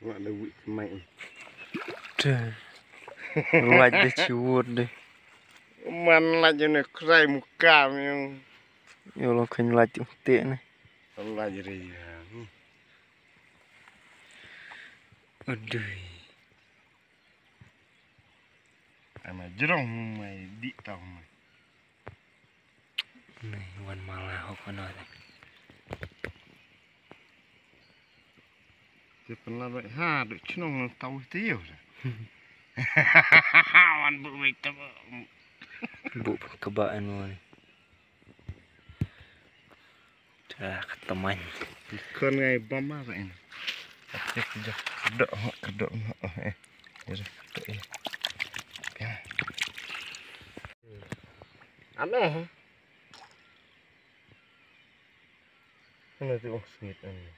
Nggak ada wik main. Dah. Lạch deh ciut deh. Man lạch này kray muka memang. Ya Allah kan lạch utik nih. Allah jadi ya. Aduh. Ama jerong mai di tau mai. Nih wan malah aku nada. Dia pernah baik ha duk cenong tahu tiup. Wan bu baik tahu. Bu kebaan wan. Dah keteman. Ikan ngai bama kain. Tapi kerja kedok eh. Jadi kedok ya. Ya. Aneh. Ini tu sengit ini.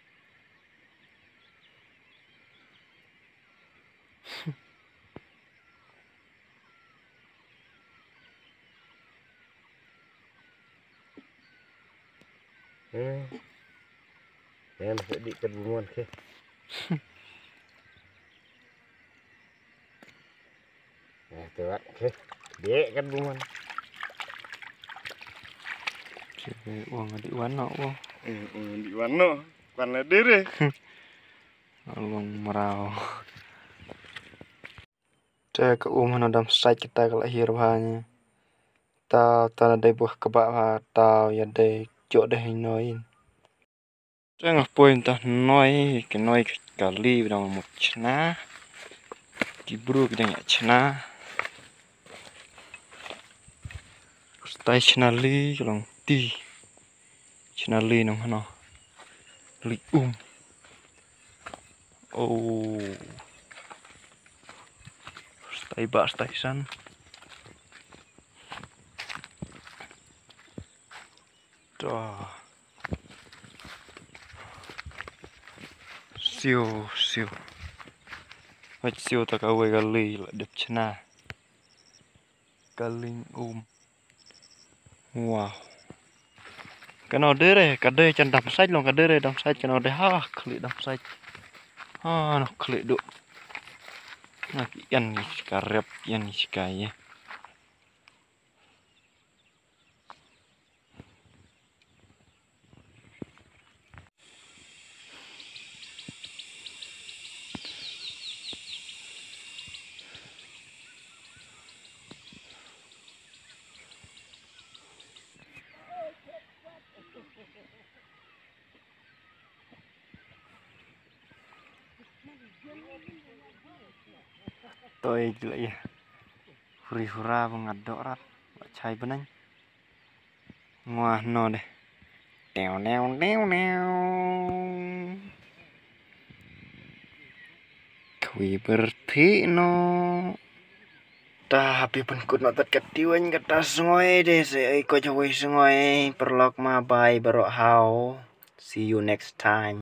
Em sẽ đi cân luôn khi. Này từ bạn khi. Dễ cân luôn. Cewek uang di wana uang. Di mana? Karena diri. Alung merau. Cek ke nadam sai kita kelahir bahannya. Tao tao ada buah kebak tao ya deh cok deh noin. Jangan poin tah noi ke noi kali bilang mau cina. Kibru kita nggak cina. Stai cina li kalau ti. Cina li nong hano. Li Oh. Stai bak stai san. Dah. Siu. Hãy siêu ta cao gali là đẹp chna. Galing Wow. Cái nào đứa đây, cả đây chân đầm sách luôn, cả đây đầm sách cái nào đây ha, khli đầm sách. Ha, nó khli được. Nah, yan karep yan kaya. Tôi lại hura mengadok rat, cai benang. Wah no deh. Neo. Kwi berthi no. Dah habis pengkut notat ketiwan kata sungai deh saya ikut jauh sungai perlok ma bye berok hau. See you next time.